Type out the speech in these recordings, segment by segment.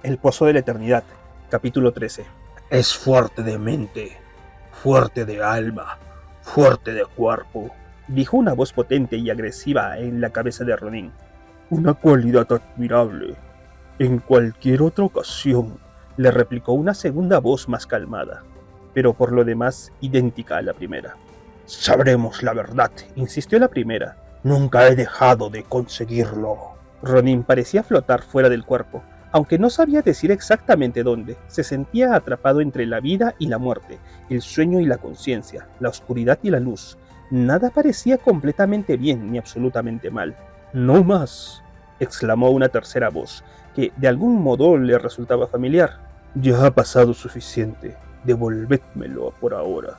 El Pozo de la Eternidad, capítulo 13. Es fuerte de mente, fuerte de alma, fuerte de cuerpo, dijo una voz potente y agresiva en la cabeza de Ronin. Una cualidad admirable. En cualquier otra ocasión, le replicó una segunda voz más calmada, pero por lo demás idéntica a la primera. Sabremos la verdad, insistió la primera. Nunca he dejado de conseguirlo. Ronin parecía flotar fuera del cuerpo, aunque no sabía decir exactamente dónde. Se sentía atrapado entre la vida y la muerte, el sueño y la conciencia, la oscuridad y la luz. Nada parecía completamente bien ni absolutamente mal. No más, exclamó una tercera voz, que de algún modo le resultaba familiar. Ya ha pasado suficiente, devolvédmelo por ahora.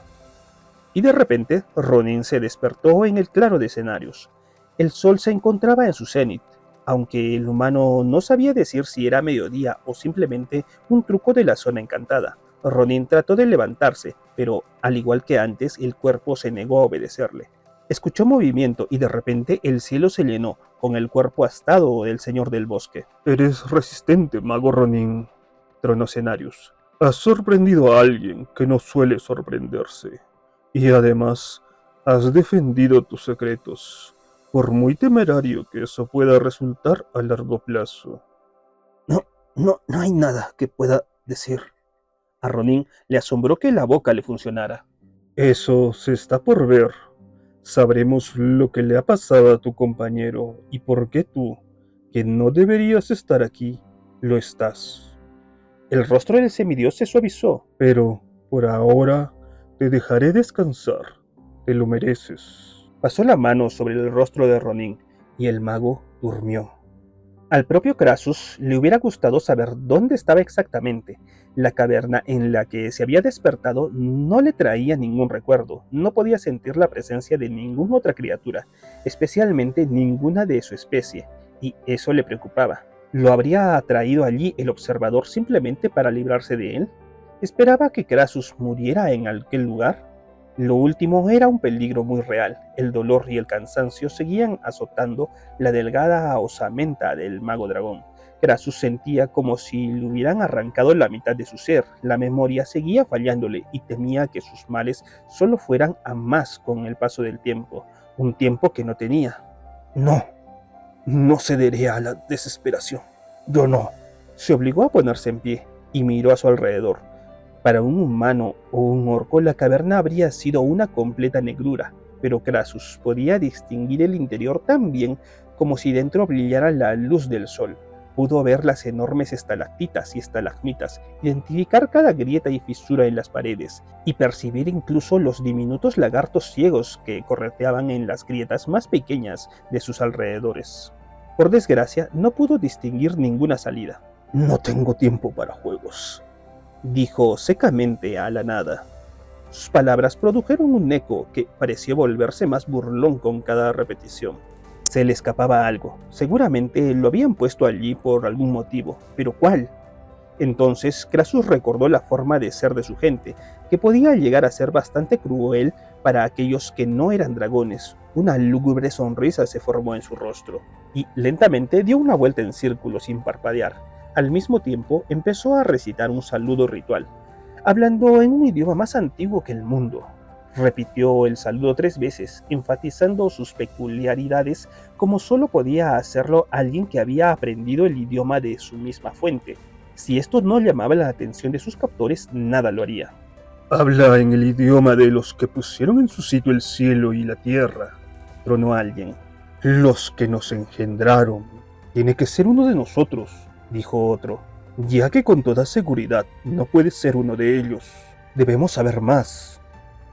Y de repente, Ronin se despertó en el claro de escenarios. El sol se encontraba en su cenit, aunque el humano no sabía decir si era mediodía o simplemente un truco de la zona encantada. Ronin trató de levantarse, pero al igual que antes, el cuerpo se negó a obedecerle. Escuchó movimiento y de repente el cielo se llenó con el cuerpo astado del señor del bosque. Eres resistente, mago Ronin, tronó Cenarius. Has sorprendido a alguien que no suele sorprenderse. Y además, has defendido tus secretos, por muy temerario que eso pueda resultar a largo plazo. No hay nada que pueda decir. A Ronin le asombró que la boca le funcionara. Eso se está por ver. Sabremos lo que le ha pasado a tu compañero y por qué tú, que no deberías estar aquí, lo estás. El rostro del semidios se suavizó. Pero, por ahora, te dejaré descansar. Te lo mereces. Pasó la mano sobre el rostro de Ronin y el mago durmió. Al propio Krasus le hubiera gustado saber dónde estaba exactamente. La caverna en la que se había despertado no le traía ningún recuerdo, no podía sentir la presencia de ninguna otra criatura, especialmente ninguna de su especie, y eso le preocupaba. ¿Lo habría atraído allí el observador simplemente para librarse de él? ¿Esperaba que Krasus muriera en aquel lugar? Lo último era un peligro muy real. El dolor y el cansancio seguían azotando la delgada osamenta del mago dragón. Krasus sentía como si le hubieran arrancado la mitad de su ser. La memoria seguía fallándole y temía que sus males solo fueran a más con el paso del tiempo, un tiempo que no tenía. No cederé a la desesperación. Yo no. Se obligó a ponerse en pie y miró a su alrededor. Para un humano o un orco la caverna habría sido una completa negrura, pero Krasus podía distinguir el interior tan bien como si dentro brillara la luz del sol. Pudo ver las enormes estalactitas y estalagmitas, identificar cada grieta y fisura en las paredes, y percibir incluso los diminutos lagartos ciegos que correteaban en las grietas más pequeñas de sus alrededores. Por desgracia, no pudo distinguir ninguna salida. No tengo tiempo para juegos, dijo secamente a la nada. Sus palabras produjeron un eco que pareció volverse más burlón con cada repetición. Se le escapaba algo. Seguramente lo habían puesto allí por algún motivo, pero ¿cuál? Entonces Krasus recordó la forma de ser de su gente, que podía llegar a ser bastante cruel para aquellos que no eran dragones. Una lúgubre sonrisa se formó en su rostro, y lentamente dio una vuelta en círculo sin parpadear. Al mismo tiempo empezó a recitar un saludo ritual, hablando en un idioma más antiguo que el mundo. Repitió el saludo 3 veces, enfatizando sus peculiaridades como solo podía hacerlo alguien que había aprendido el idioma de su misma fuente. Si esto no llamaba la atención de sus captores, nada lo haría. Habla en el idioma de los que pusieron en su sitio el cielo y la tierra, tronó alguien. Los que nos engendraron. Tiene que ser uno de nosotros, dijo otro, ya que con toda seguridad no puede ser uno de ellos. Debemos saber más.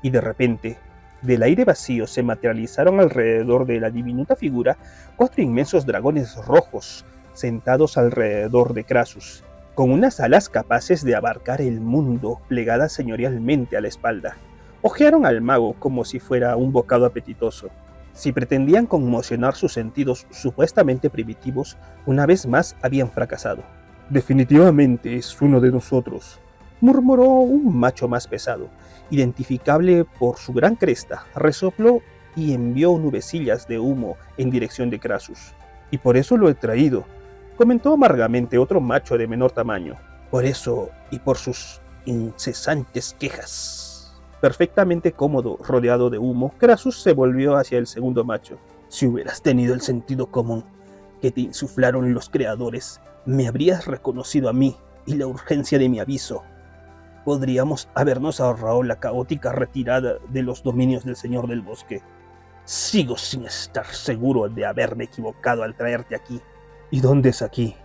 Y de repente, del aire vacío se materializaron alrededor de la diminuta figura 4 inmensos dragones rojos, sentados alrededor de Krasus, con unas alas capaces de abarcar el mundo plegadas señorialmente a la espalda. Ojearon al mago como si fuera un bocado apetitoso. Si pretendían conmocionar sus sentidos supuestamente primitivos, una vez más habían fracasado. Definitivamente es uno de nosotros, murmuró un macho más pesado, identificable por su gran cresta. Resopló y envió nubecillas de humo en dirección de Krasus. Y por eso lo he traído. comentó amargamente otro macho de menor tamaño. Por eso y por sus incesantes quejas. Perfectamente cómodo, rodeado de humo, Krasus se volvió hacia el segundo macho. Si hubieras tenido el sentido común que te insuflaron los creadores, me habrías reconocido a mí y la urgencia de mi aviso. Podríamos habernos ahorrado la caótica retirada de los dominios del Señor del Bosque. Sigo sin estar seguro de haberme equivocado al traerte aquí. ¿Y dónde es aquí?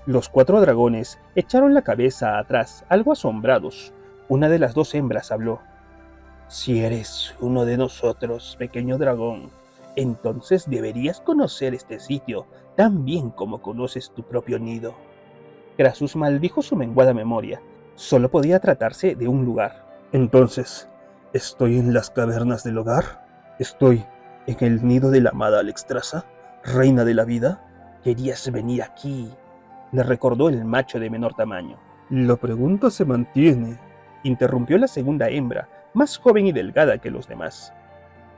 Los 4 dragones echaron la cabeza atrás, algo asombrados. Una de las 2 hembras habló. Si eres uno de nosotros, pequeño dragón, entonces deberías conocer este sitio tan bien como conoces tu propio nido. Krasus maldijo su menguada memoria. Solo podía tratarse de un lugar. Entonces, ¿estoy en las cavernas del hogar? ¿Estoy en el nido de la amada Alexstrasza, reina de la vida? Querías venir aquí, le recordó el macho de menor tamaño. La pregunta se mantiene, Interrumpió la segunda hembra, más joven y delgada que los demás.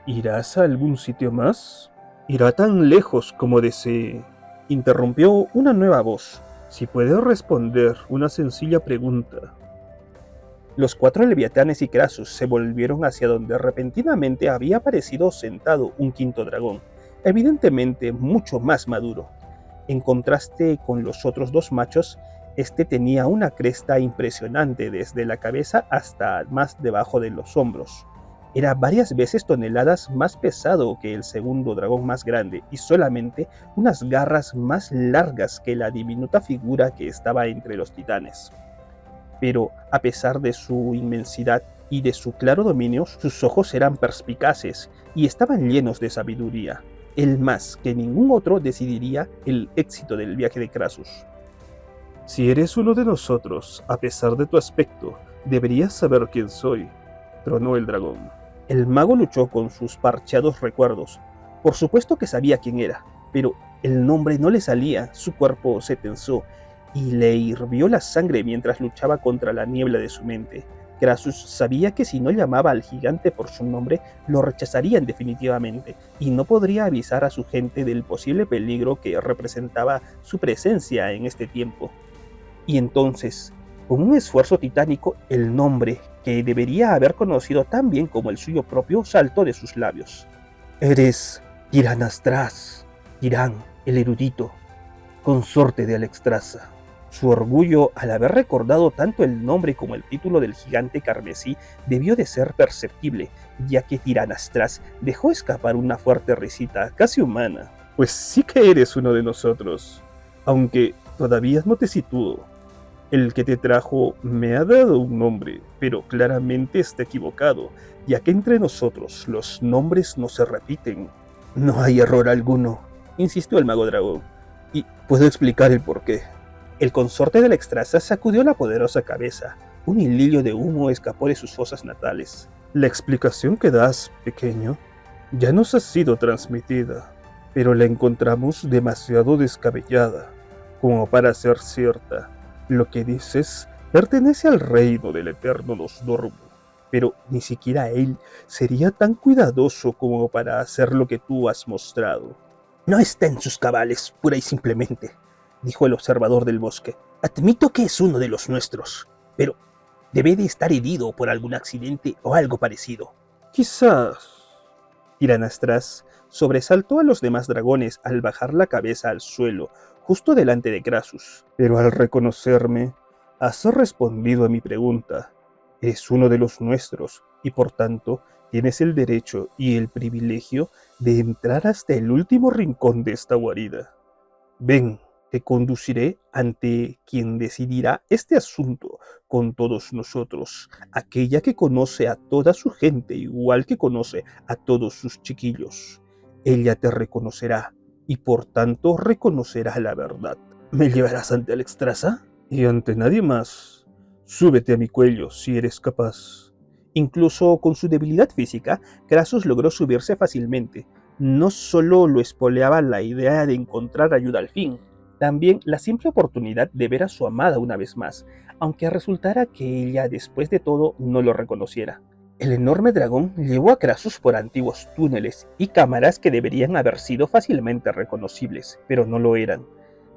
¿irás a algún sitio más? ¿Irá tan lejos como desee? Interrumpió una nueva voz. Si puede responder una sencilla pregunta. Los 4 leviatanes y Krasus se volvieron hacia donde repentinamente había aparecido sentado un quinto dragón, evidentemente mucho más maduro. En contraste con los otros 2 machos, este tenía una cresta impresionante desde la cabeza hasta más debajo de los hombros. Era varias veces toneladas más pesado que el segundo dragón más grande y solamente unas garras más largas que la diminuta figura que estaba entre los titanes. Pero a pesar de su inmensidad y de su claro dominio, sus ojos eran perspicaces y estaban llenos de sabiduría. Él más que ningún otro decidiría el éxito del viaje de Krasus. Si eres uno de nosotros, a pesar de tu aspecto, deberías saber quién soy, tronó el dragón. El mago luchó con sus parcheados recuerdos. Por supuesto que sabía quién era, pero el nombre no le salía, su cuerpo se tensó y le hirvió la sangre mientras luchaba contra la niebla de su mente. Krasus sabía que si no llamaba al gigante por su nombre, lo rechazarían definitivamente, y no podría avisar a su gente del posible peligro que representaba su presencia en este tiempo. Y entonces, con un esfuerzo titánico, el nombre, que debería haber conocido tan bien como el suyo propio, saltó de sus labios. Eres Tiranastras, Tirán, el erudito, consorte de Alexstrasza. Su orgullo al haber recordado tanto el nombre como el título del gigante carmesí debió de ser perceptible, ya que Tiranastras dejó escapar una fuerte risita, casi humana. Pues sí que eres uno de nosotros, aunque todavía no te sitúo. El que te trajo me ha dado un nombre, pero claramente está equivocado, ya que entre nosotros los nombres no se repiten. No hay error alguno, insistió el mago dragón, y puedo explicar el porqué. El consorte de Alexstrasza sacudió la poderosa cabeza. Un hilillo de humo escapó de sus fosas natales. La explicación que das, pequeño, ya nos ha sido transmitida, pero la encontramos demasiado descabellada como para ser cierta. Lo que dices pertenece al reino del eterno Nosdormu, pero ni siquiera él sería tan cuidadoso como para hacer lo que tú has mostrado. No está en sus cabales, pura y simplemente, dijo el observador del bosque. Admito que es uno de los nuestros, pero debe de estar herido por algún accidente o algo parecido. Quizás. Tiranastras sobresaltó a los demás dragones al bajar la cabeza al suelo, justo delante de Krasus. Pero al reconocerme, has respondido a mi pregunta. Eres uno de los nuestros, y por tanto tienes el derecho y el privilegio de entrar hasta el último rincón de esta guarida. Ven, te conduciré ante quien decidirá este asunto con todos nosotros, aquella que conoce a toda su gente igual que conoce a todos sus chiquillos. Ella te reconocerá y por tanto reconocerá la verdad. ¿Me llevarás ante Alexstrasza? Y ante nadie más. Súbete a mi cuello si eres capaz. Incluso con su debilidad física, Krasus logró subirse fácilmente. No solo lo espoleaba la idea de encontrar ayuda al fin, también la simple oportunidad de ver a su amada una vez más, aunque resultara que ella después de todo no lo reconociera. El enorme dragón llevó a Krasus por antiguos túneles y cámaras que deberían haber sido fácilmente reconocibles, pero no lo eran.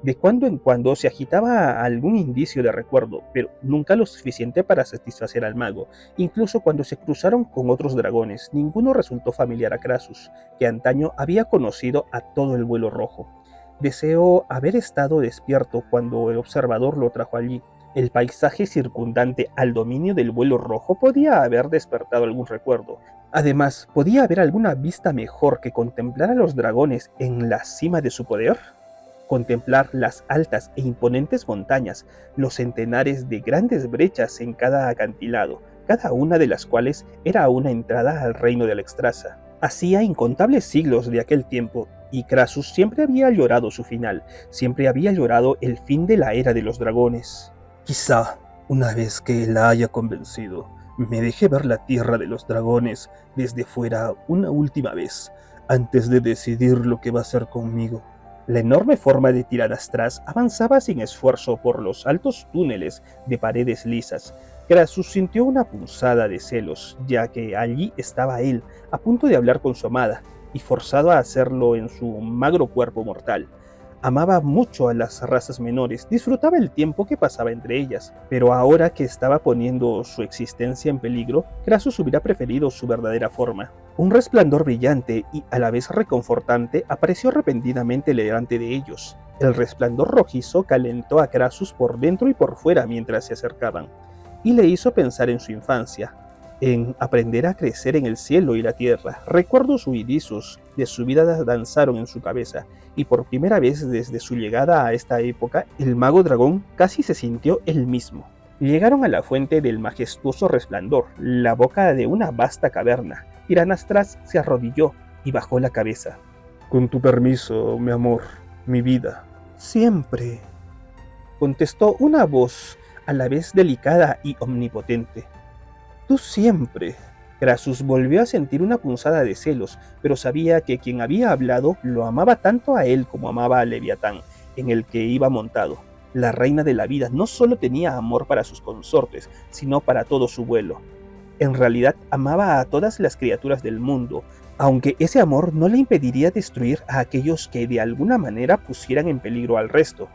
De cuando en cuando se agitaba algún indicio de recuerdo, pero nunca lo suficiente para satisfacer al mago. Incluso cuando se cruzaron con otros dragones, ninguno resultó familiar a Krasus, que antaño había conocido a todo el vuelo rojo. Deseó haber estado despierto cuando el observador lo trajo allí. El paisaje circundante al dominio del vuelo rojo podía haber despertado algún recuerdo. Además, ¿podía haber alguna vista mejor que contemplar a los dragones en la cima de su poder? Contemplar las altas e imponentes montañas, los centenares de grandes brechas en cada acantilado, cada una de las cuales era una entrada al reino de Alexstrasza. Hacía incontables siglos de aquel tiempo, y Krasus siempre había llorado su final, siempre había llorado el fin de la era de los dragones. Quizá, una vez que la haya convencido, me deje ver la tierra de los dragones desde fuera una última vez, antes de decidir lo que va a hacer conmigo. La enorme forma de Tiranastras avanzaba sin esfuerzo por los altos túneles de paredes lisas. Krasus sintió una punzada de celos, ya que allí estaba él, a punto de hablar con su amada, y forzado a hacerlo en su magro cuerpo mortal. Amaba mucho a las razas menores, disfrutaba el tiempo que pasaba entre ellas, pero ahora que estaba poniendo su existencia en peligro, Krasus hubiera preferido su verdadera forma. Un resplandor brillante y a la vez reconfortante apareció repentinamente delante de ellos. El resplandor rojizo calentó a Krasus por dentro y por fuera mientras se acercaban, y le hizo pensar en su infancia, en aprender a crecer en el cielo y la tierra. Recuerdos huidizos de su vida danzaron en su cabeza, y por primera vez desde su llegada a esta época, el mago dragón casi se sintió él mismo. Llegaron a la fuente del majestuoso resplandor, la boca de una vasta caverna. Tiranastras se arrodilló y bajó la cabeza. Con tu permiso, mi amor, mi vida. Siempre, contestó una voz a la vez delicada y omnipotente. Tú siempre. Krasus volvió a sentir una punzada de celos, pero sabía que quien había hablado lo amaba tanto a él como amaba a Leviatán, en el que iba montado. La reina de la vida no solo tenía amor para sus consortes, sino para todo su vuelo. En realidad amaba a todas las criaturas del mundo, aunque ese amor no le impediría destruir a aquellos que de alguna manera pusieran en peligro al resto.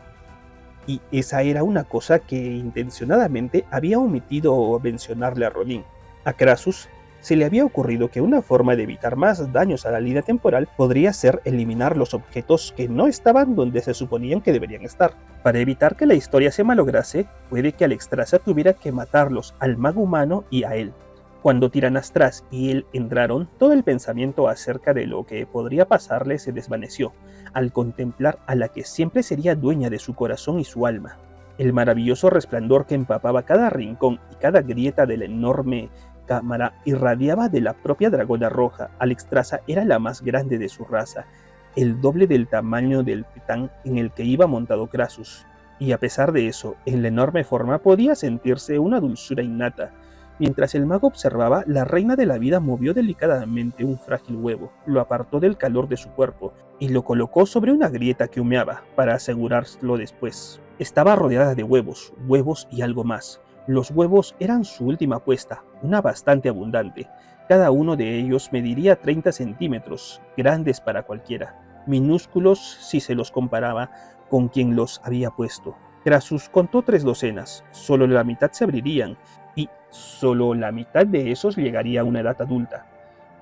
Y esa era una cosa que intencionadamente había omitido mencionarle a Ronin. A Krasus se le había ocurrido que una forma de evitar más daños a la línea temporal podría ser eliminar los objetos que no estaban donde se suponían que deberían estar. Para evitar que la historia se malograse, puede que Alexstrasza tuviera que matarlos al mago humano y a él. Cuando Tiranastras y él entraron, todo el pensamiento acerca de lo que podría pasarle se desvaneció, al contemplar a la que siempre sería dueña de su corazón y su alma. El maravilloso resplandor que empapaba cada rincón y cada grieta de la enorme cámara irradiaba de la propia dragona roja. Alexstrasza era la más grande de su raza, el doble del tamaño del titán en el que iba montado Krasus, y a pesar de eso, en la enorme forma podía sentirse una dulzura innata. Mientras el mago observaba, la reina de la vida movió delicadamente un frágil huevo, lo apartó del calor de su cuerpo y lo colocó sobre una grieta que humeaba, para asegurarlo después. Estaba rodeada de huevos, huevos y algo más. Los huevos eran su última apuesta, una bastante abundante. Cada uno de ellos mediría 30 centímetros, grandes para cualquiera, minúsculos si se los comparaba con quien los había puesto. Krasus contó 3 docenas, solo la mitad se abrirían, y solo la mitad de esos llegaría a una edad adulta.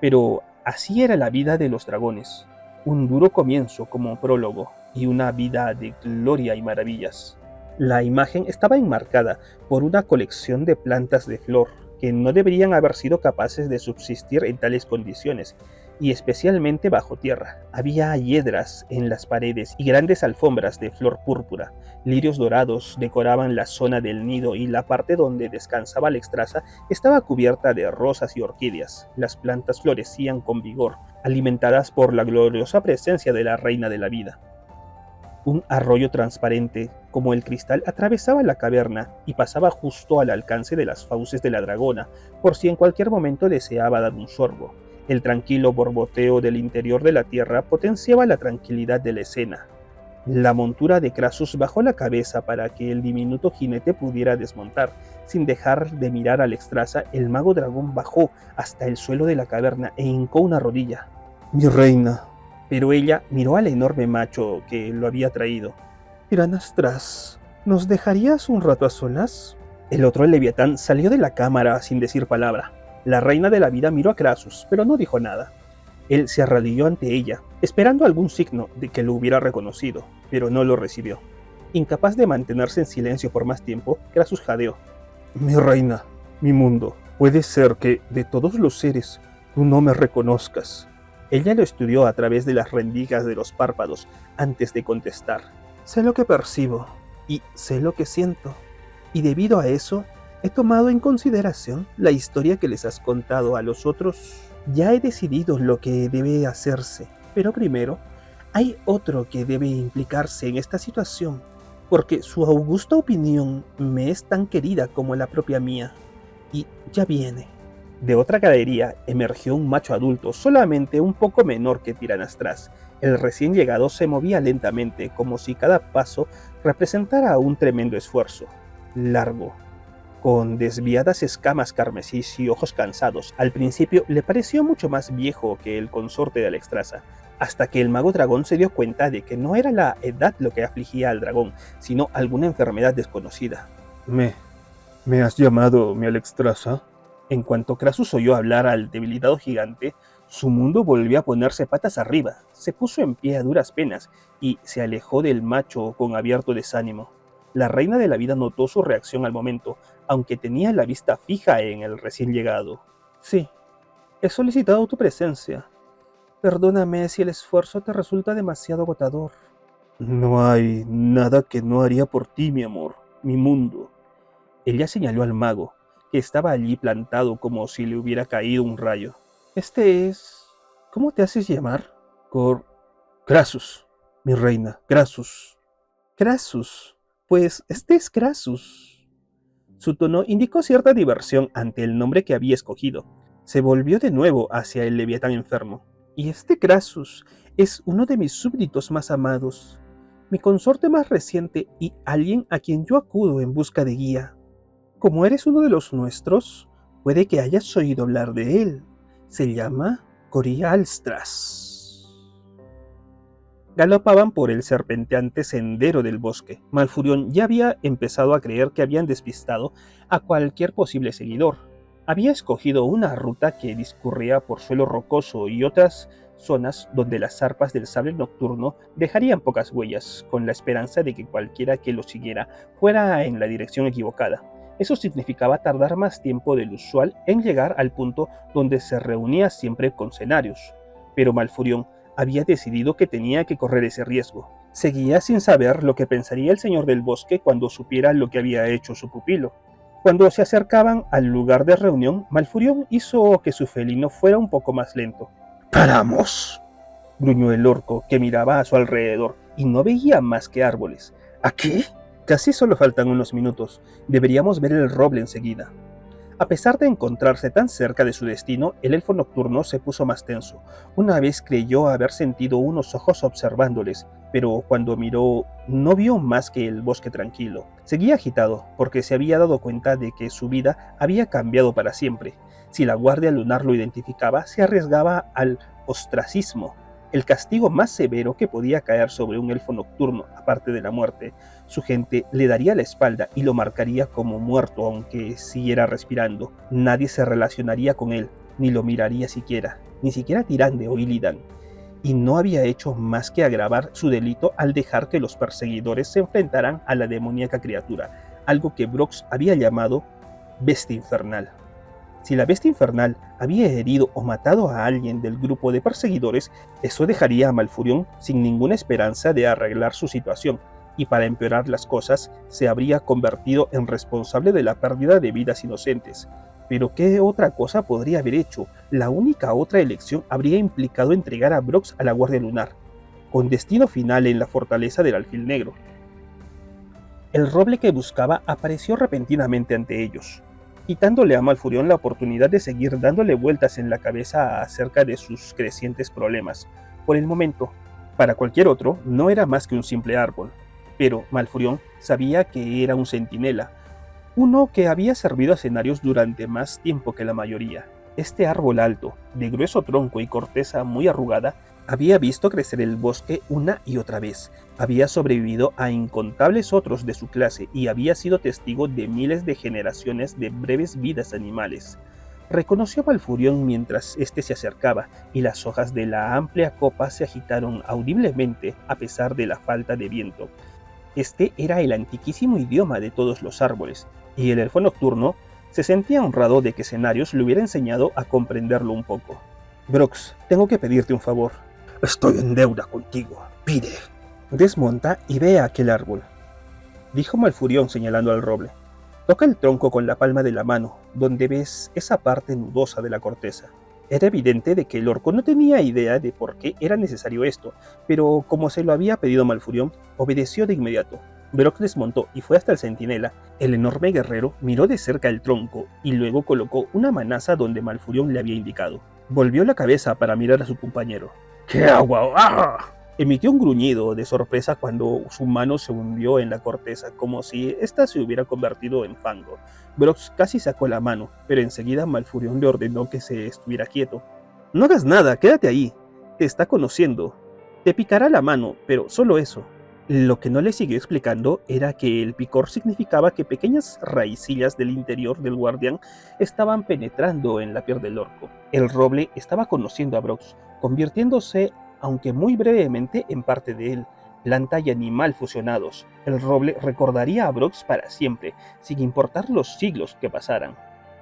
Pero así era la vida de los dragones, un duro comienzo como prólogo, y una vida de gloria y maravillas. La imagen estaba enmarcada por una colección de plantas de flor, que no deberían haber sido capaces de subsistir en tales condiciones, y especialmente bajo tierra. Había hiedras en las paredes y grandes alfombras de flor púrpura. Lirios dorados decoraban la zona del nido y la parte donde descansaba Alexstrasza estaba cubierta de rosas y orquídeas. Las plantas florecían con vigor, alimentadas por la gloriosa presencia de la reina de la vida. Un arroyo transparente, como el cristal, atravesaba la caverna y pasaba justo al alcance de las fauces de la dragona, por si en cualquier momento deseaba dar un sorbo. El tranquilo borboteo del interior de la tierra potenciaba la tranquilidad de la escena. La montura de Krasus bajó la cabeza para que el diminuto jinete pudiera desmontar. Sin dejar de mirar a Alexstrasza, el mago dragón bajó hasta el suelo de la caverna e hincó una rodilla. Mi reina. Pero ella miró al enorme macho que lo había traído. Tiranastras, ¿nos dejarías un rato a solas? El otro leviatán salió de la cámara sin decir palabra. La reina de la vida miró a Krasus, pero no dijo nada. Él se arrodilló ante ella, esperando algún signo de que lo hubiera reconocido, pero no lo recibió. Incapaz de mantenerse en silencio por más tiempo, Krasus jadeó. Mi reina, mi mundo, puede ser que, de todos los seres, tú no me reconozcas. Ella lo estudió a través de las rendijas de los párpados antes de contestar. Sé lo que percibo y sé lo que siento, y debido a eso, he tomado en consideración la historia que les has contado a los otros. Ya he decidido lo que debe hacerse, pero primero, hay otro que debe implicarse en esta situación, porque su augusta opinión me es tan querida como la propia mía, y ya viene. De otra galería emergió un macho adulto, solamente un poco menor que Tiranastras. El recién llegado se movía lentamente, como si cada paso representara un tremendo esfuerzo. Largo, con desviadas escamas carmesís y ojos cansados. Al principio le pareció mucho más viejo que el consorte de Alexstrasza, hasta que el mago dragón se dio cuenta de que no era la edad lo que afligía al dragón, sino alguna enfermedad desconocida. ¿Me has llamado, mi Alexstrasza? En cuanto Krasus oyó hablar al debilitado gigante, su mundo volvió a ponerse patas arriba, se puso en pie a duras penas y se alejó del macho con abierto desánimo. La reina de la vida notó su reacción al momento, aunque tenía la vista fija en el recién llegado. Sí, he solicitado tu presencia. Perdóname si el esfuerzo te resulta demasiado agotador. No hay nada que no haría por ti, mi amor, mi mundo. Ella señaló al mago, que estaba allí plantado como si le hubiera caído un rayo. Este es... ¿Cómo te haces llamar? Krasus, mi reina, Krasus. Krasus. Pues este es Krasus. Su tono indicó cierta diversión ante el nombre que había escogido. Se volvió de nuevo hacia el leviatán enfermo. Y este Krasus es uno de mis súbditos más amados, mi consorte más reciente y alguien a quien yo acudo en busca de guía. Como eres uno de los nuestros, puede que hayas oído hablar de él. Se llama Corialstras. Galopaban por el serpenteante sendero del bosque. Malfurión ya había empezado a creer que habían despistado a cualquier posible seguidor. Había escogido una ruta que discurría por suelo rocoso y otras zonas donde las zarpas del sable nocturno dejarían pocas huellas, con la esperanza de que cualquiera que lo siguiera fuera en la dirección equivocada. Eso significaba tardar más tiempo del usual en llegar al punto donde se reunía siempre con Cenarius. Pero Malfurión había decidido que tenía que correr ese riesgo. Seguía sin saber lo que pensaría el señor del bosque cuando supiera lo que había hecho su pupilo. Cuando se acercaban al lugar de reunión, Malfurión hizo que su felino fuera un poco más lento. ¡Paramos!, gruñó el orco, que miraba a su alrededor y no veía más que árboles. ¿Aquí? Casi solo faltan unos minutos. Deberíamos ver el roble enseguida. A pesar de encontrarse tan cerca de su destino, el elfo nocturno se puso más tenso. Una vez creyó haber sentido unos ojos observándoles, pero cuando miró no vio más que el bosque tranquilo. Seguía agitado, porque se había dado cuenta de que su vida había cambiado para siempre. Si la Guardia Lunar lo identificaba, se arriesgaba al ostracismo, el castigo más severo que podía caer sobre un elfo nocturno, aparte de la muerte. Su gente le daría la espalda y lo marcaría como muerto aunque siguiera respirando. Nadie se relacionaría con él, ni lo miraría siquiera, ni siquiera Tyrande o Illidan. Y no había hecho más que agravar su delito al dejar que los perseguidores se enfrentaran a la demoníaca criatura, algo que Brox había llamado Bestia Infernal. Si la bestia infernal había herido o matado a alguien del grupo de perseguidores, eso dejaría a Malfurión sin ninguna esperanza de arreglar su situación, y para empeorar las cosas, se habría convertido en responsable de la pérdida de vidas inocentes. Pero ¿qué otra cosa podría haber hecho? La única otra elección habría implicado entregar a Brox a la Guardia Lunar, con destino final en la fortaleza del Alfil Negro. El roble que buscaba apareció repentinamente ante ellos, quitándole a Malfurión la oportunidad de seguir dándole vueltas en la cabeza acerca de sus crecientes problemas. Por el momento, para cualquier otro, no era más que un simple árbol, pero Malfurión sabía que era un centinela, uno que había servido a Cenarius durante más tiempo que la mayoría. Este árbol alto, de grueso tronco y corteza muy arrugada, Había visto crecer el bosque una y otra vez, había sobrevivido a incontables otros de su clase y había sido testigo de miles de generaciones de breves vidas animales. Reconoció a Malfurión mientras éste se acercaba, y las hojas de la amplia copa se agitaron audiblemente a pesar de la falta de viento. Este era el antiquísimo idioma de todos los árboles, y el elfo nocturno se sentía honrado de que Cenarius le hubiera enseñado a comprenderlo un poco. Brox, tengo que pedirte un favor. Estoy en deuda contigo. Pide. Desmonta y ve a aquel árbol, dijo Malfurión señalando al roble. Toca el tronco con la palma de la mano, donde ves esa parte nudosa de la corteza. Era evidente de que el orco no tenía idea de por qué era necesario esto, pero como se lo había pedido Malfurión, obedeció de inmediato. Brock desmontó y fue hasta el centinela. El enorme guerrero miró de cerca el tronco y luego colocó una manaza donde Malfurión le había indicado. Volvió la cabeza para mirar a su compañero. ¡Qué agua! ¡Ah! Emitió un gruñido de sorpresa cuando su mano se hundió en la corteza, como si ésta se hubiera convertido en fango. Brox casi sacó la mano, pero enseguida Malfurión le ordenó que se estuviera quieto. No hagas nada, quédate ahí. Te está conociendo. Te picará la mano, pero solo eso. Lo que no le siguió explicando era que el picor significaba que pequeñas raicillas del interior del guardián estaban penetrando en la piel del orco. El roble estaba conociendo a Brox, convirtiéndose aunque muy brevemente en parte de él, planta y animal fusionados. El roble recordaría a Brox para siempre, sin importar los siglos que pasaran.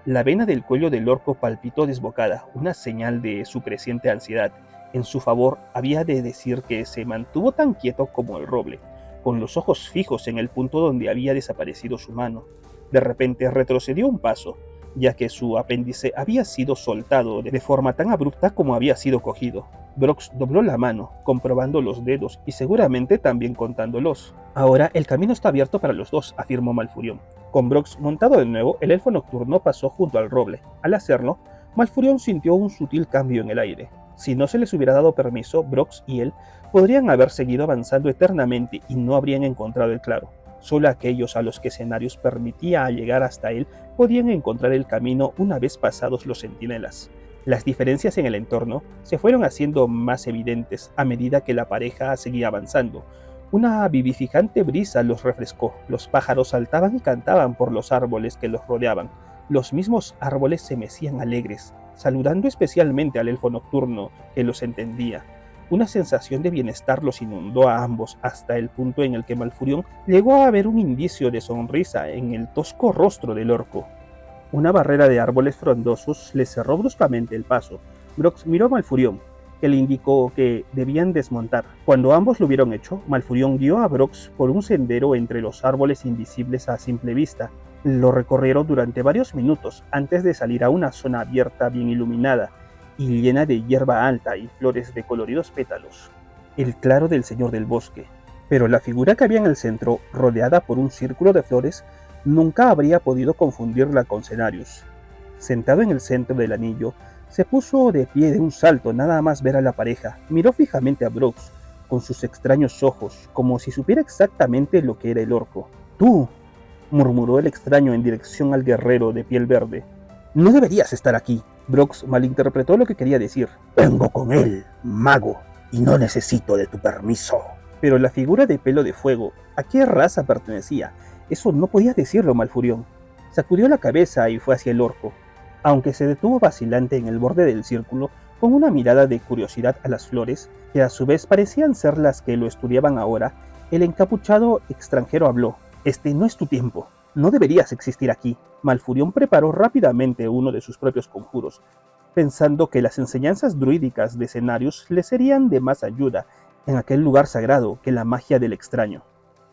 La vena del cuello del orco palpitó desbocada, una señal de su creciente ansiedad. En su favor, había de decir que se mantuvo tan quieto como el roble, con los ojos fijos en el punto donde había desaparecido su mano. De repente retrocedió un paso, ya que su apéndice había sido soltado de forma tan abrupta como había sido cogido. Brox dobló la mano, comprobando los dedos y seguramente también contándolos. Ahora el camino está abierto para los dos, afirmó Malfurión. Con Brox montado de nuevo, el elfo nocturno pasó junto al roble. Al hacerlo, Malfurión sintió un sutil cambio en el aire. Si no se les hubiera dado permiso, Brox y él podrían haber seguido avanzando eternamente y no habrían encontrado el claro. Solo aquellos a los que Cenarius permitía llegar hasta él podían encontrar el camino una vez pasados los centinelas. Las diferencias en el entorno se fueron haciendo más evidentes a medida que la pareja seguía avanzando. Una vivificante brisa los refrescó, los pájaros saltaban y cantaban por los árboles que los rodeaban. Los mismos árboles se mecían alegres, saludando especialmente al elfo nocturno que los entendía. Una sensación de bienestar los inundó a ambos hasta el punto en el que Malfurión llegó a ver un indicio de sonrisa en el tosco rostro del orco. Una barrera de árboles frondosos le cerró bruscamente el paso. Brox miró a Malfurión, que le indicó que debían desmontar. Cuando ambos lo hubieron hecho, Malfurión guió a Brox por un sendero entre los árboles invisibles a simple vista. Lo recorrieron durante varios minutos antes de salir a una zona abierta bien iluminada y llena de hierba alta y flores de coloridos pétalos. El claro del señor del bosque. Pero la figura que había en el centro, rodeada por un círculo de flores, nunca habría podido confundirla con Cenarius. Sentado en el centro del anillo, se puso de pie de un salto nada más ver a la pareja. Miró fijamente a Brox, con sus extraños ojos, como si supiera exactamente lo que era el orco. «Tú», murmuró el extraño en dirección al guerrero de piel verde. «No deberías estar aquí». Brox malinterpretó lo que quería decir. «Vengo con él, mago, y no necesito de tu permiso». Pero la figura de pelo de fuego, ¿a qué raza pertenecía? Eso no podía decirlo Malfurión. Sacudió la cabeza y fue hacia el orco, aunque se detuvo vacilante en el borde del círculo con una mirada de curiosidad a las flores, que a su vez parecían ser las que lo estudiaban ahora. El encapuchado extranjero habló. «Este no es tu tiempo. No deberías existir aquí». Malfurión preparó rápidamente uno de sus propios conjuros, pensando que las enseñanzas druídicas de Cenarius le serían de más ayuda en aquel lugar sagrado que la magia del extraño.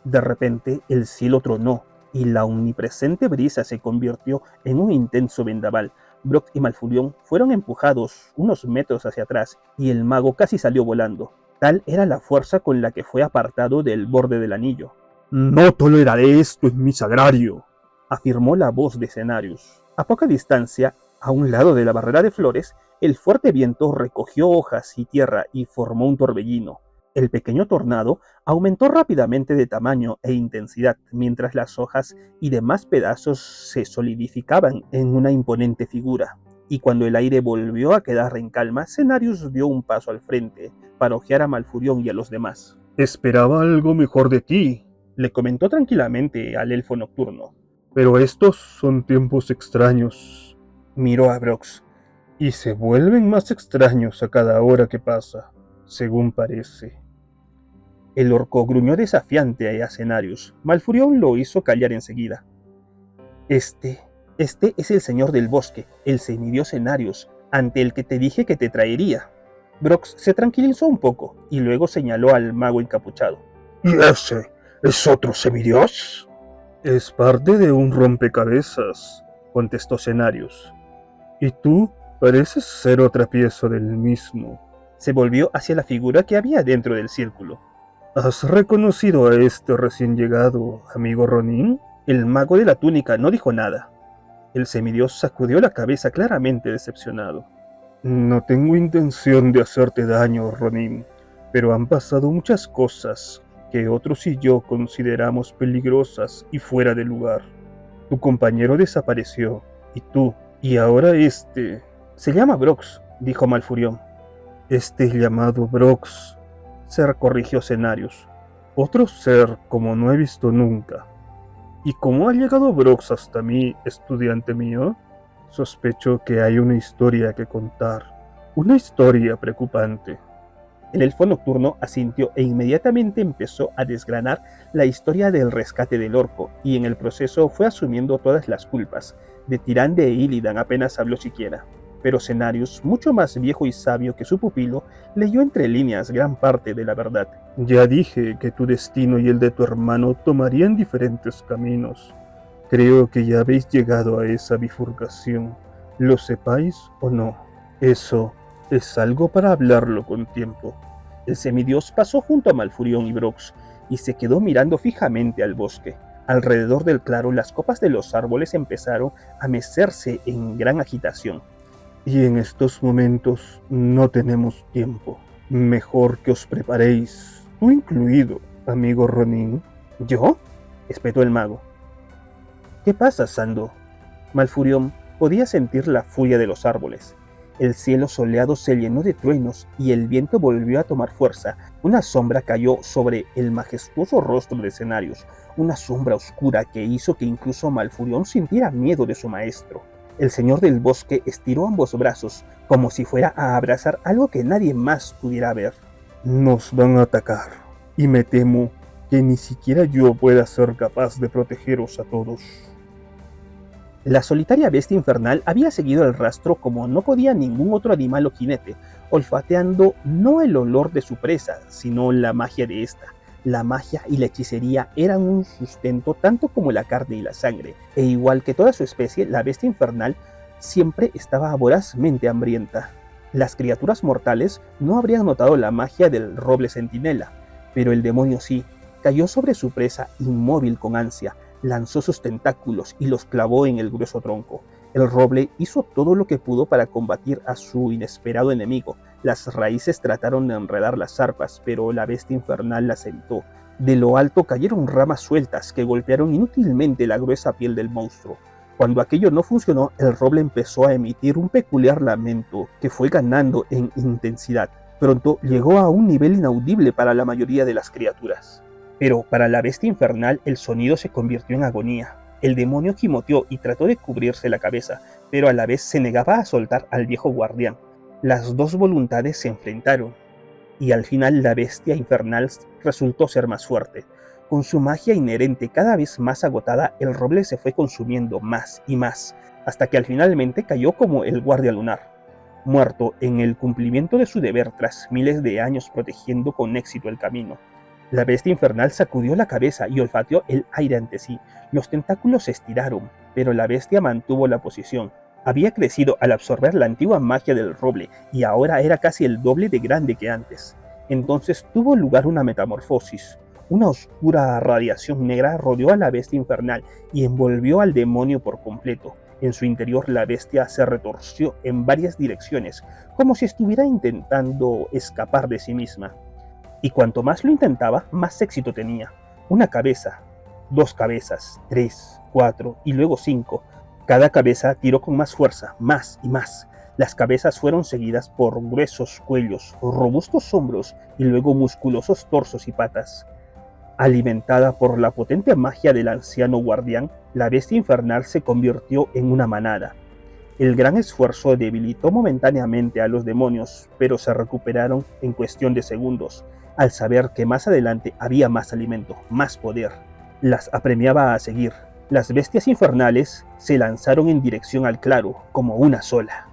De repente el cielo tronó y la omnipresente brisa se convirtió en un intenso vendaval. Brock y Malfurión fueron empujados unos metros hacia atrás y el mago casi salió volando. Tal era la fuerza con la que fue apartado del borde del anillo. «No toleraré esto en mi sagrario», afirmó la voz de Cenarius. A poca distancia, a un lado de la barrera de flores, el fuerte viento recogió hojas y tierra y formó un torbellino. El pequeño tornado aumentó rápidamente de tamaño e intensidad, mientras las hojas y demás pedazos se solidificaban en una imponente figura. y cuando el aire volvió a quedar en calma, Cenarius dio un paso al frente para ojear a Malfurión y a los demás. Esperaba algo mejor de ti, Le comentó tranquilamente al elfo nocturno. pero estos son tiempos extraños, Miró a Brox. y se vuelven más extraños a cada hora que pasa, según parece. El orco gruñó desafiante a Cenarius. Malfurión lo hizo callar enseguida. Este es el señor del bosque, el semidios Cenarius, ante el que te dije que te traería. Brox se tranquilizó un poco y luego señaló al mago encapuchado. ¿Y ese es otro semidios? Es parte de un rompecabezas, contestó Cenarius. Y tú pareces ser otra pieza del mismo. Se volvió hacia la figura que había dentro del círculo. ¿Has reconocido a este recién llegado, amigo Ronin? El mago de la túnica no dijo nada. El semidios sacudió la cabeza claramente decepcionado. No tengo intención de hacerte daño, Ronin, pero han pasado muchas cosas que otros y yo consideramos peligrosas y fuera de lugar. Tu compañero desapareció, y ahora este... Se llama Brox, dijo Malfurión. Este llamado Brox, se corrigió Cenarius. Otro ser como no he visto nunca. ¿Y cómo ha llegado Brox hasta mí, estudiante mío? Sospecho que hay una historia que contar. Una historia preocupante. El elfo nocturno asintió e inmediatamente empezó a desgranar la historia del rescate del orco, y en el proceso fue asumiendo todas las culpas. De Tirande e Illidan apenas habló siquiera. Pero Cenarius, mucho más viejo y sabio que su pupilo, leyó entre líneas gran parte de la verdad. Ya dije que tu destino y el de tu hermano tomarían diferentes caminos. Creo que ya habéis llegado a esa bifurcación, lo sepáis o no. Eso es algo para hablarlo con tiempo. El semidios pasó junto a Malfurión y Brox y se quedó mirando fijamente al bosque. Alrededor del claro, las copas de los árboles empezaron a mecerse en gran agitación. Y en estos momentos no tenemos tiempo. Mejor que os preparéis, tú incluido, amigo Ronin. ¿Yo?, espetó el mago. ¿Qué pasa, Sando? Malfurión podía sentir la furia de los árboles. El cielo soleado se llenó de truenos y el viento volvió a tomar fuerza. Una sombra cayó sobre el majestuoso rostro de Cenarius, una sombra oscura que hizo que incluso Malfurión sintiera miedo de su maestro. El señor del bosque estiró ambos brazos, como si fuera a abrazar algo que nadie más pudiera ver. Nos van a atacar, y me temo que ni siquiera yo pueda ser capaz de protegeros a todos. La solitaria bestia infernal había seguido el rastro como no podía ningún otro animal o jinete, olfateando no el olor de su presa, sino la magia de ésta. La magia y la hechicería eran un sustento tanto como la carne y la sangre, e igual que toda su especie, la bestia infernal siempre estaba vorazmente hambrienta. Las criaturas mortales no habrían notado la magia del roble centinela, pero el demonio sí. Cayó sobre su presa inmóvil con ansia, lanzó sus tentáculos y los clavó en el grueso tronco. El roble hizo todo lo que pudo para combatir a su inesperado enemigo. Las raíces trataron de enredar las zarpas, pero la bestia infernal las evitó. De lo alto cayeron ramas sueltas que golpearon inútilmente la gruesa piel del monstruo. Cuando aquello no funcionó, el roble empezó a emitir un peculiar lamento que fue ganando en intensidad. Pronto llegó a un nivel inaudible para la mayoría de las criaturas. Pero para la bestia infernal el sonido se convirtió en agonía. El demonio gimoteó y trató de cubrirse la cabeza, pero a la vez se negaba a soltar al viejo guardián. Las dos voluntades se enfrentaron, y al final la bestia infernal resultó ser más fuerte. Con su magia inherente cada vez más agotada, el roble se fue consumiendo más y más, hasta que finalmente cayó como el guardia lunar, muerto en el cumplimiento de su deber tras miles de años protegiendo con éxito el camino. La bestia infernal sacudió la cabeza y olfateó el aire ante sí. Los tentáculos se estiraron, pero la bestia mantuvo la posición. Había crecido al absorber la antigua magia del roble y ahora era casi el doble de grande que antes. Entonces tuvo lugar una metamorfosis. Una oscura radiación negra rodeó a la bestia infernal y envolvió al demonio por completo. En su interior la bestia se retorció en varias direcciones, como si estuviera intentando escapar de sí misma. Y cuanto más lo intentaba, más éxito tenía. Una cabeza, 2 cabezas, 3, 4 y luego 5. Cada cabeza tiró con más fuerza, más y más. Las cabezas fueron seguidas por gruesos cuellos, robustos hombros y luego musculosos torsos y patas. Alimentada por la potente magia del anciano guardián, la bestia infernal se convirtió en una manada. El gran esfuerzo debilitó momentáneamente a los demonios, pero se recuperaron en cuestión de segundos, al saber que más adelante había más alimento, más poder. Las apremiaba a seguir. Las bestias infernales se lanzaron en dirección al claro, como una sola.